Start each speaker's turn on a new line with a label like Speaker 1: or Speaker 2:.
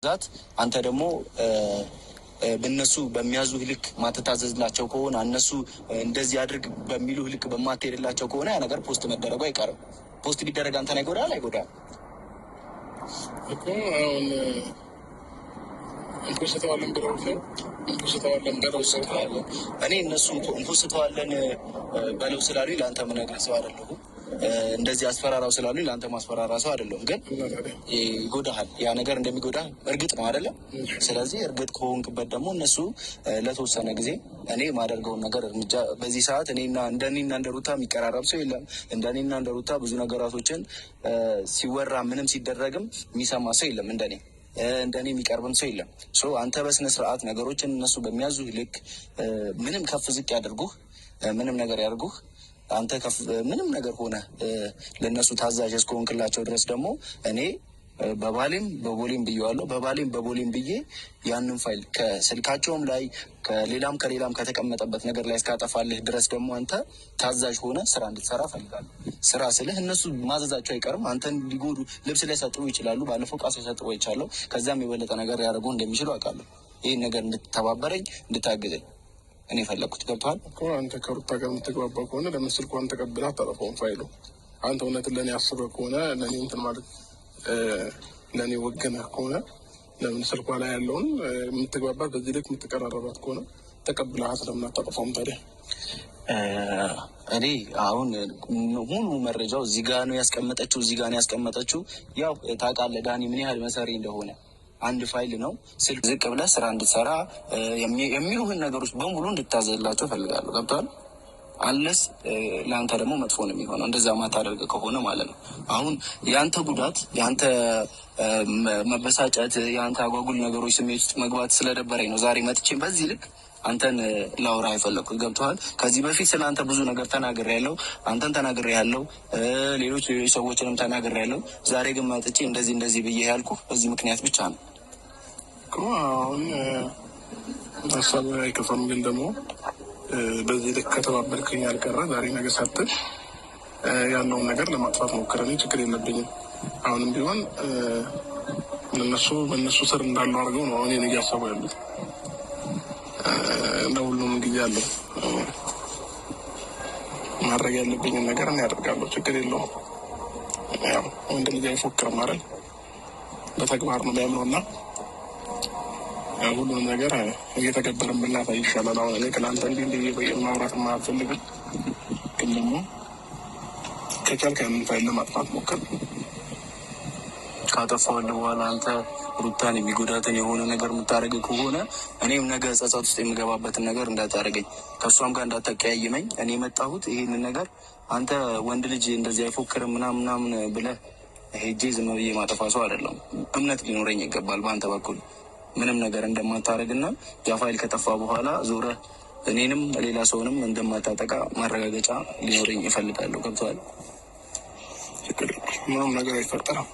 Speaker 1: ዛት አንተ ደግሞ በእነሱ በሚያዙህ ልክ ማትታዘዝላቸው ከሆነ እነሱ እንደዚህ አድርግ በሚሉህ ልክ በማትሄድላቸው ከሆነ ያ ነገር ፖስት መደረጉ አይቀርም። ፖስት ቢደረግ አንተን አይጎዳል? አይጎዳም
Speaker 2: እኮ አሁን እንፖስተዋለን ብለው
Speaker 1: እኔ እነሱ እንፖስተዋለን በለው ስላሉኝ ለአንተ ምነግርህ ሰው አይደለሁም። እንደዚህ አስፈራራው ስላሉኝ ለአንተ ማስፈራራ ሰው አይደለሁም። ግን ይጎዳሃል፣ ያ ነገር እንደሚጎዳህ እርግጥ ነው አይደለም? ስለዚህ እርግጥ ከሆንክበት ደግሞ እነሱ ለተወሰነ ጊዜ እኔ የማደርገውን ነገር እርምጃ በዚህ ሰዓት እንደኔና እንደ ሩታ የሚቀራረብ ሰው የለም። እንደኔና እንደ ሩታ ብዙ ነገራቶችን ሲወራ ምንም ሲደረግም የሚሰማ ሰው የለም። እንደኔ የሚቀርብም ሰው የለም። አንተ በስነ ስርዓት ነገሮችን እነሱ በሚያዙ ልክ ምንም ከፍ ዝቅ ያደርጉህ ምንም ነገር ያደርጉህ አንተ ምንም ነገር ሆነ ለእነሱ ታዛዥ እስከሆንክላቸው ድረስ ደግሞ እኔ በባሌም በቦሌም ብዬዋለሁ። በባሌም በቦሌም ብዬ ያንን ፋይል ከስልካቸውም ላይ ከሌላም ከተቀመጠበት ነገር ላይ እስካጠፋልህ ድረስ ደግሞ አንተ ታዛዥ ሆነ ስራ እንድትሰራ ፈልጋለሁ። ስራ ስልህ እነሱ ማዘዛቸው አይቀርም። አንተ እንዲጎዱ ልብስ ላይ ሰጥሩ ይችላሉ። ባለፈው ቃሴ ሰጥሮ ይቻለሁ። ከዚያም የበለጠ ነገር ያደርጉ እንደሚችሉ አውቃለሁ። ይህን ነገር እንድትተባበረኝ እንድታግዘኝ እኔ ፈለግኩት። ገብቶሃል?
Speaker 2: አንተ ከሩታ ጋር የምትግባባ ከሆነ ለምን ስልኳን ተቀብለህ አታጠፋውም? ፋይሉ አንተ እውነትን ለእኔ አስበህ ከሆነ ለእኔ እንትን ማለት ለእኔ ወገነህ ከሆነ ለምን ስልኳ ላይ ያለውን የምትግባባት በዚህ ልክ የምትቀራረባት ከሆነ ተቀብለህ ለምን አታጠፋውም ታዲያ?
Speaker 1: እኔ አሁን ሙሉ መረጃው እዚህ ጋር ነው ያስቀመጠችው። ያው ታውቃለህ ዳኒ ምን ያህል መሰሪ እንደሆነ። አንድ ፋይል ነው። ስልክ ዝቅ ብለህ ስራ እንድትሰራ የሚሉህን ነገሮች በሙሉ እንድታዘላቸው ፈልጋለሁ። ገብቶሃል? አንለስ ለአንተ ደግሞ መጥፎ ነው የሚሆነው እንደዛ ማታደርግ ከሆነ ማለት ነው። አሁን የአንተ ጉዳት፣ የአንተ መበሳጨት፣ የአንተ አጓጉል ነገሮች ስሜት ውስጥ መግባት ስለደበረኝ ነው ዛሬ መጥቼ በዚህ ልክ አንተን ላውራ የፈለግኩት። ገብቶሃል? ከዚህ በፊት ስለ አንተ ብዙ ነገር ተናግሬያለሁ። አንተን ተናግሬያለሁ፣ ሌሎች ሰዎችንም ተናግሬያለሁ። ዛሬ ግን መጥቼ እንደዚህ ብዬ ያልኩህ በዚህ ምክንያት ብቻ ነው።
Speaker 2: አሁን ሀሳብ አይከፋም፣ ግን ደግሞ በዚህ ልክ ከተባበልከኝ ያልቀረ ዛሬ ነገር ሳትል ያለውን ነገር ለማጥፋት ሞክረን ችግር የለብኝም። አሁንም ቢሆን በእነሱ ስር እንዳሉ አድርገው ነው እኔን እያሰቡ ያሉት። ለሁሉም ጊዜ አለው። ማድረግ ያለብኝን ነገር እኔ ያደርጋለሁ፣ ችግር የለውም። ያው ወንድ ልጅ አይፎክርም አይደል? በተግባር ነው የሚያምነው እና ሁሉንም ነገር እየተገበርን ብናሳይ ይሻላል። አሁን እኔ ከላንተ እንዲህ ማውራት አልፈልግም፣ ግን ደግሞ ከቻልክ ያንን ፋይል ለማጥፋት ሞክር።
Speaker 1: ካጠፋሁልህ በኋላ አንተ ሩታን የሚጎዳትን የሆነ ነገር የምታደርግ ከሆነ እኔም ነገ ጸጸት ውስጥ የምገባበትን ነገር እንዳታደርገኝ፣ ከእሷም ጋር እንዳታቀያይመኝ። እኔ የመጣሁት ይሄንን ነገር አንተ ወንድ ልጅ እንደዚህ አይፎክርም ምናምን ብለህ ሄጄ ዝም ብዬ ማጠፋ ሰው አይደለም። እምነት ሊኖረኝ ይገባል በአንተ በኩል ምንም ነገር እንደማታደርግና ያ ፋይል ከጠፋ በኋላ ዞረህ እኔንም ሌላ ሰውንም እንደማታጠቃ ማረጋገጫ ሊኖረኝ ይፈልጋለሁ። ገብቶሃል?
Speaker 2: ምንም ነገር አይፈጠርም።